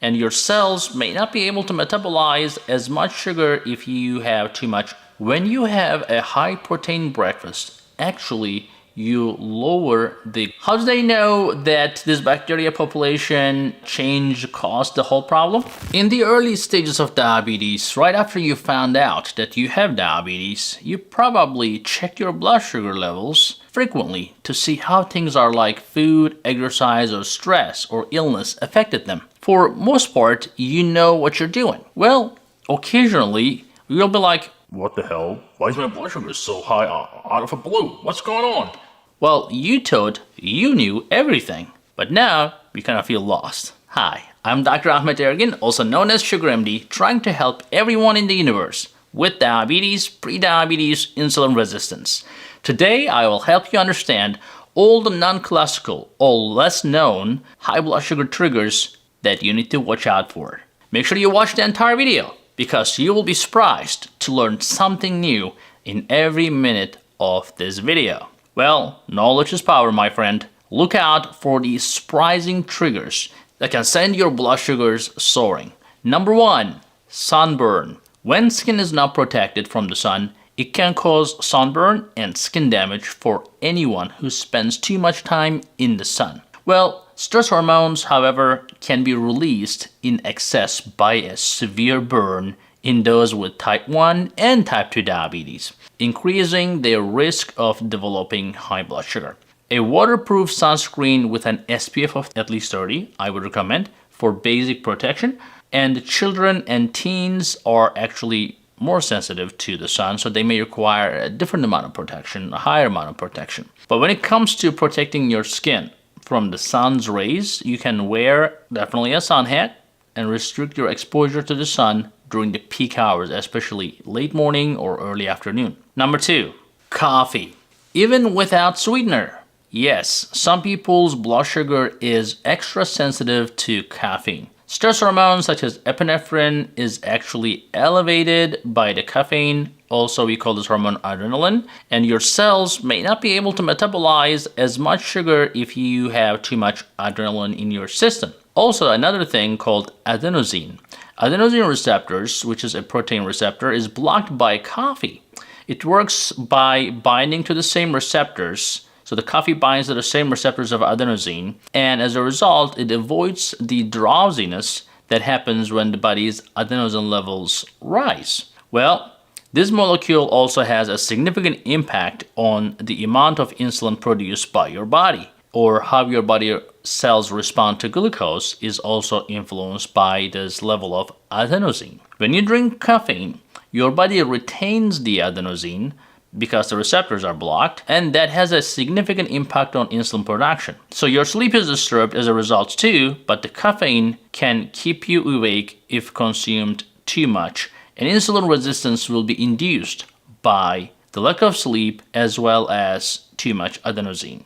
and your cells may not be able to metabolize as much sugar if you have too much. When you have a high protein breakfast, actually you lower the... How do they know that this bacteria population change caused the whole problem? In the early stages of diabetes, right after you found out that you have diabetes, you probably check your blood sugar levels frequently to see how things are like food, exercise, or stress or illness affected them. For most part, you know what you're doing. Well, occasionally you'll be like, what the hell? Why is my blood sugar so high out of a blue? What's going on? Well, you thought you knew everything, but now you kind of feel lost. Hi, I'm Dr. Ahmed Ergin, also known as SugarMD, trying to help everyone in the universe with diabetes, pre-diabetes, insulin resistance. Today, I will help you understand all the non-classical or less known high blood sugar triggers that you need to watch out for. Make sure you watch the entire video, because you will be surprised to learn something new in every minute of this video. Well, knowledge is power, my friend. Look out for these surprising triggers that can send your blood sugars soaring. Number 1, sunburn. When skin is not protected from the sun, it can cause sunburn and skin damage for anyone who spends too much time in the sun. Well, stress hormones, however, can be released in excess by a severe burn in those with type 1 and type 2 diabetes, increasing their risk of developing high blood sugar. A waterproof sunscreen with an SPF of at least 30, I would recommend for basic protection. And children and teens are actually more sensitive to the sun, so they may require a different amount of protection, a higher amount of protection. But when it comes to protecting your skin from the sun's rays, you can wear definitely a sun hat and restrict your exposure to the sun during the peak hours, especially late morning or early afternoon. Number 2, coffee. Even without sweetener. Yes, some people's blood sugar is extra sensitive to caffeine. Stress hormones such as epinephrine is actually elevated by the caffeine. Also, we call this hormone adrenaline. And your cells may not be able to metabolize as much sugar if you have too much adrenaline in your system. Also, another thing called adenosine. Adenosine receptors, which is a protein receptor, is blocked by coffee. It works by binding to the same receptors. So the coffee binds to the same receptors of adenosine, and as a result, it avoids the drowsiness that happens when the body's adenosine levels rise. Well, this molecule also has a significant impact on the amount of insulin produced by your body, or how your body cells respond to glucose is also influenced by this level of adenosine. When you drink caffeine, your body retains the adenosine because the receptors are blocked, and that has a significant impact on insulin production. So your sleep is disturbed as a result too, but the caffeine can keep you awake if consumed too much, and insulin resistance will be induced by the lack of sleep as well as too much adenosine.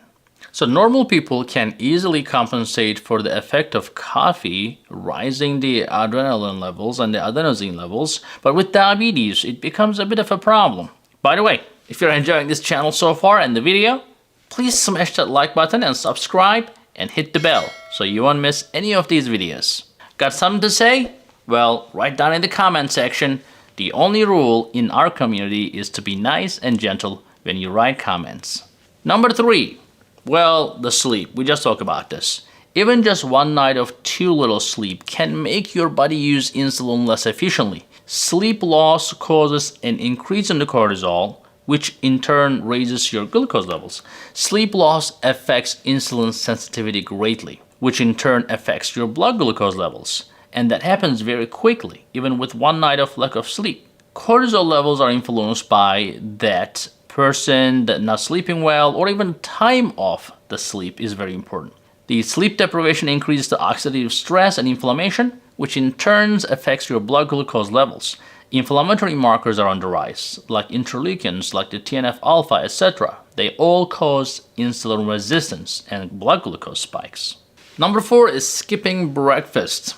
So normal people can easily compensate for the effect of coffee, rising the adrenaline levels and the adenosine levels, but with diabetes, it becomes a bit of a problem. By the way, if you're enjoying this channel so far and the video, please smash that like button and subscribe and hit the bell so you won't miss any of these videos. Got something to say? Well, write down in the comment section. The only rule in our community is to be nice and gentle when you write comments. Number 3, well, the sleep. We just talked about this. Even just one night of too little sleep can make your body use insulin less efficiently. Sleep loss causes an increase in the cortisol, which in turn raises your glucose levels. Sleep loss affects insulin sensitivity greatly, which in turn affects your blood glucose levels. And that happens very quickly, even with one night of lack of sleep. Cortisol levels are influenced by that person that not sleeping well, or even time off the sleep is very important. The sleep deprivation increases the oxidative stress and inflammation, which in turn affects your blood glucose levels. Inflammatory markers are on the rise, like interleukins, like the TNF-alpha, etc. They all cause insulin resistance and blood glucose spikes. Number 4 is skipping breakfast.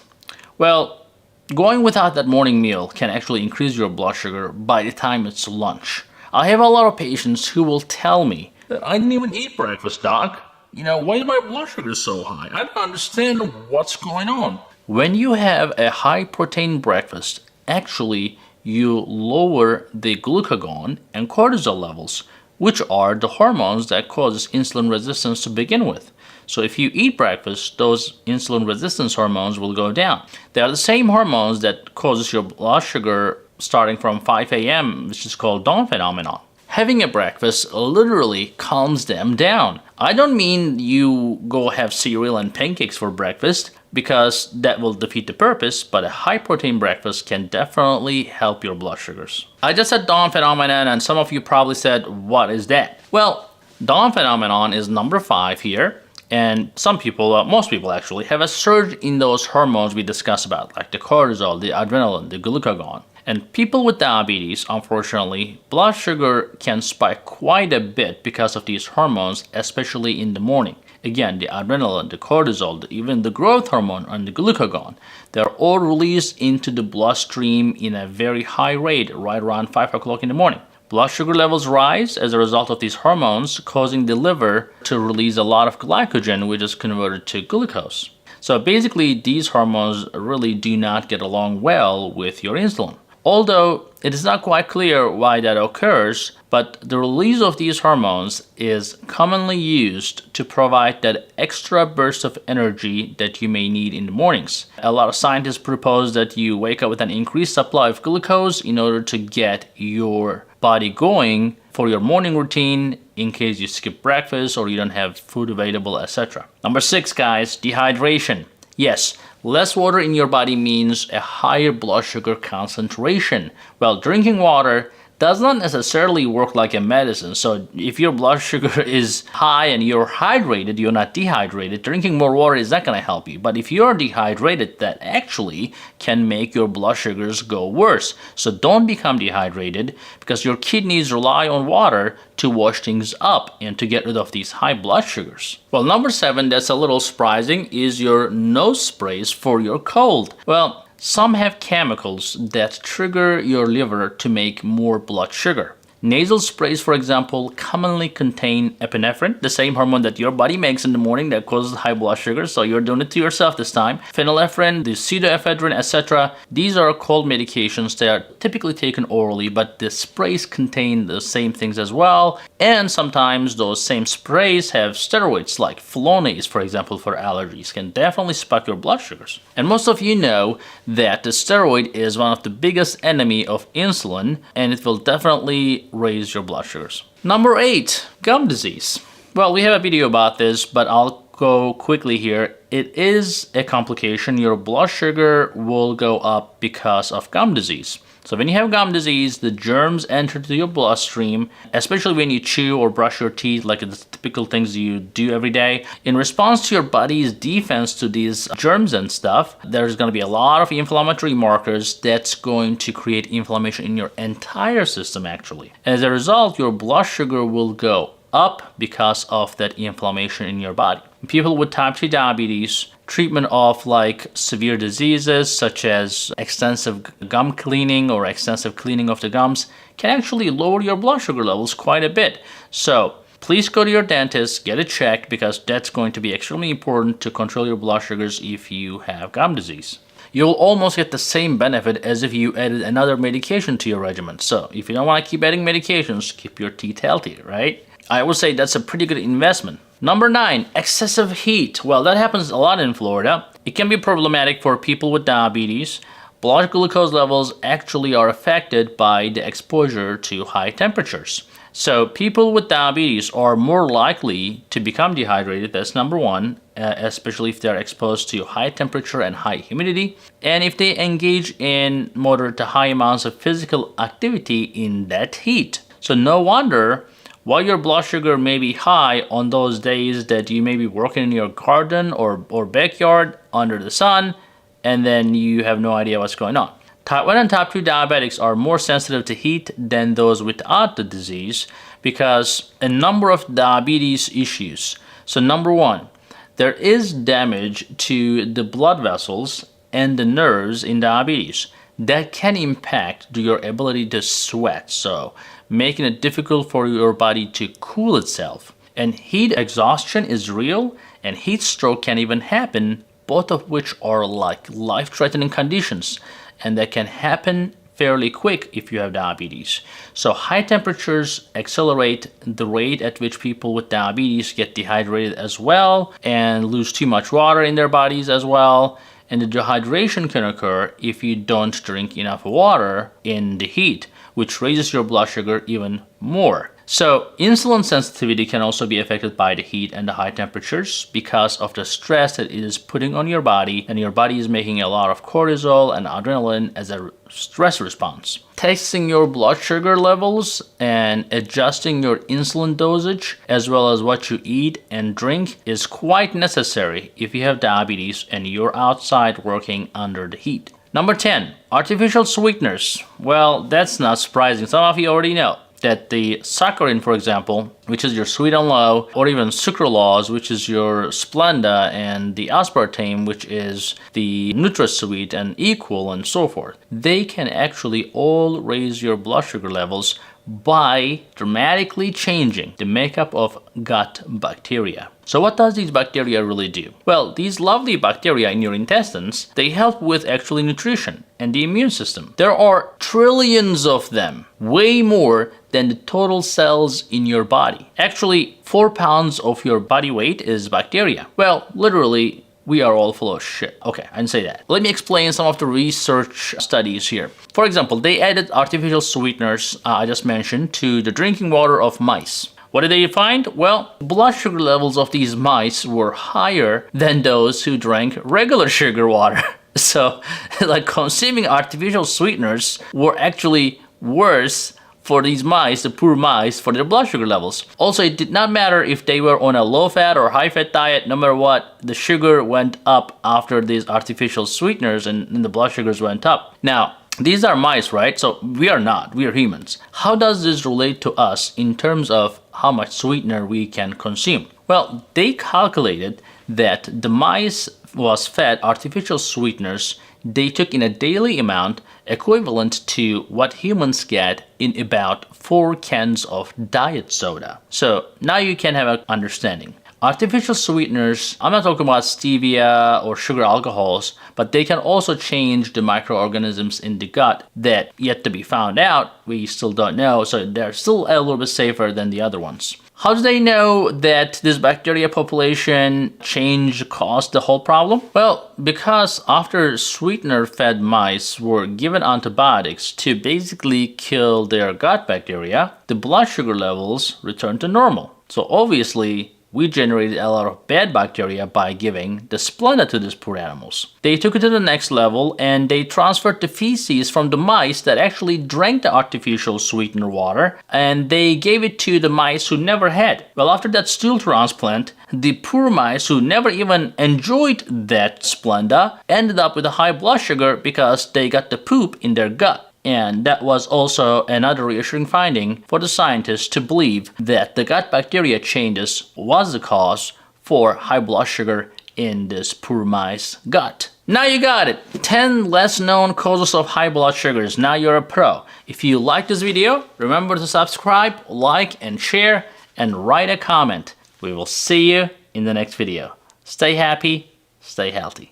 Well, going without that morning meal can actually increase your blood sugar by the time it's lunch. I have a lot of patients who will tell me that I didn't even eat breakfast, doc. Why is my blood sugar so high? I don't understand what's going on. When you have a high protein breakfast, actually you lower the glucagon and cortisol levels, which are the hormones that causes insulin resistance to begin with. So if you eat breakfast, those insulin resistance hormones will go down. They are the same hormones that causes your blood sugar starting from 5 a.m., which is called dawn phenomenon. Having a breakfast literally calms them down. I don't mean you go have cereal and pancakes for breakfast because that will defeat the purpose, but a high protein breakfast can definitely help your blood sugars. I just said dawn phenomenon and some of you probably said, what is that? Well, dawn phenomenon is number 5 here. And some people, most people actually, have a surge in those hormones we discussed about, like the cortisol, the adrenaline, the glucagon. And people with diabetes, unfortunately, blood sugar can spike quite a bit because of these hormones, especially in the morning. Again, the adrenaline, the cortisol, even the growth hormone and the glucagon, they're all released into the bloodstream in a very high rate right around 5 o'clock in the morning. Blood sugar levels rise as a result of these hormones, causing the liver to release a lot of glycogen, which is converted to glucose. So basically, these hormones really do not get along well with your insulin. Although it is not quite clear why that occurs, but the release of these hormones is commonly used to provide that extra burst of energy that you may need in the mornings. A lot of scientists propose that you wake up with an increased supply of glucose in order to get your body going for your morning routine in case you skip breakfast or you don't have food available, etc. Number 6, guys, dehydration. Yes, less water in your body means a higher blood sugar concentration. Well, drinking water does not necessarily work like a medicine. So if your blood sugar is high and you're hydrated, you're not dehydrated, drinking more water is not going to help you. But if you're dehydrated, that actually can make your blood sugars go worse. So don't become dehydrated because your kidneys rely on water to wash things up and to get rid of these high blood sugars. Well, number 7, that's a little surprising, is your nose sprays for your cold. Well, some have chemicals that trigger your liver to make more blood sugar. Nasal sprays, for example, commonly contain epinephrine, the same hormone that your body makes in the morning that causes high blood sugar, so you're doing it to yourself this time. Phenylephrine, the pseudoephedrine, etc. These are cold medications that are typically taken orally, but the sprays contain the same things as well. And sometimes those same sprays have steroids like Flonase, for example, for allergies, can definitely spike your blood sugars. And most of you know that the steroid is one of the biggest enemy of insulin, and it will definitely raise your blood sugars. Number 8, gum disease. Well, we have a video about this, but I'll go quickly here. It is a complication. Your blood sugar will go up because of gum disease. So when you have gum disease, the germs enter to your bloodstream, especially when you chew or brush your teeth, like the typical things you do every day. In response to your body's defense to these germs and stuff, there's going to be a lot of inflammatory markers that's going to create inflammation in your entire system, actually. As a result, your blood sugar will go up because of that inflammation in your body. People with type 2 diabetes, treatment of like severe diseases such as extensive gum cleaning or extensive cleaning of the gums can actually lower your blood sugar levels quite a bit. So please go to your dentist, get it checked, because that's going to be extremely important to control your blood sugars if you have gum disease. You'll almost get the same benefit as if you added another medication to your regimen. So if you don't want to keep adding medications, keep your teeth healthy, right? I would say that's a pretty good investment. Number 9, excessive heat. Well, that happens a lot in Florida. It can be problematic for people with diabetes. Blood glucose levels actually are affected by the exposure to high temperatures. So people with diabetes are more likely to become dehydrated. That's number 1, especially if they're exposed to high temperature and high humidity. And if they engage in moderate to high amounts of physical activity in that heat. So no wonder while your blood sugar may be high on those days that you may be working in your garden or backyard under the sun, and then you have no idea what's going on. Type 1 and type 2 diabetics are more sensitive to heat than those without the disease because a number of diabetes issues. So number 1, there is damage to the blood vessels and the nerves in diabetes that can impact your ability to sweat, so making it difficult for your body to cool itself. And heat exhaustion is real, and heat stroke can even happen both of which are like life-threatening conditions, and that can happen fairly quick if you have diabetes. So high temperatures accelerate the rate at which people with diabetes get dehydrated as well and lose too much water in their bodies as well. And the dehydration can occur if you don't drink enough water in the heat, which raises your blood sugar even more. So insulin sensitivity can also be affected by the heat and the high temperatures because of the stress that it is putting on your body, and your body is making a lot of cortisol and adrenaline as a stress response. Testing your blood sugar levels and adjusting your insulin dosage as well as what you eat and drink is quite necessary if you have diabetes and you're outside working under the heat. Number 10, artificial sweeteners. Well, that's not surprising. Some of you already know that the saccharin, for example, which is your sweet and low, or even sucralose, which is your Splenda, and the aspartame, which is the NutraSweet and Equal, and so forth, they can actually all raise your blood sugar levels by dramatically changing the makeup of gut bacteria. So what does these bacteria really do? Well, these lovely bacteria in your intestines, they help with actually nutrition and the immune system. There are trillions of them, way more than the total cells in your body. Actually, 4 pounds of your body weight is bacteria. Well, literally, we are all full of shit. Okay, I didn't say that. Let me explain some of the research studies here. For example, they added artificial sweeteners, I just mentioned, to the drinking water of mice. What did they find? Well, blood sugar levels of these mice were higher than those who drank regular sugar water. So, like, consuming artificial sweeteners were actually worse for these mice, the poor mice, for their blood sugar levels. Also, it did not matter if they were on a low-fat or high-fat diet. No matter what, the sugar went up after these artificial sweeteners, and the blood sugars went up. Now, these are mice, right? So we are not. We are humans. How does this relate to us in terms of how much sweetener we can consume? Well, they calculated that the mice was fed artificial sweeteners they took in a daily amount equivalent to what humans get in about 4 cans of diet soda. So now you can have an understanding. Artificial sweeteners, I'm not talking about stevia or sugar alcohols, but they can also change the microorganisms in the gut that yet to be found out. We still don't know, so they're still a little bit safer than the other ones. How do they know that this bacteria population change caused the whole problem? Well, because after sweetener-fed mice were given antibiotics to basically kill their gut bacteria, the blood sugar levels returned to normal. So obviously, we generated a lot of bad bacteria by giving the Splenda to these poor animals. They took it to the next level and they transferred the feces from the mice that actually drank the artificial sweetener water, and they gave it to the mice who never had. Well, after that stool transplant, the poor mice who never even enjoyed that Splenda ended up with a high blood sugar because they got the poop in their gut. And that was also another reassuring finding for the scientists to believe that the gut bacteria changes was the cause for high blood sugar in this poor mice gut. Now you got it. 10 less known causes of high blood sugars. Now you're a pro. If you like this video, remember to subscribe, like, and share, and write a comment. We will see you in the next video. Stay happy, stay healthy.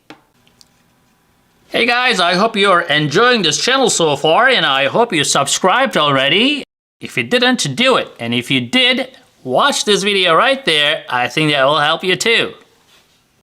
Hey guys, I hope you're enjoying this channel so far, and I hope you subscribed already. If you didn't, do it. And if you did, watch this video right there. I think that will help you too.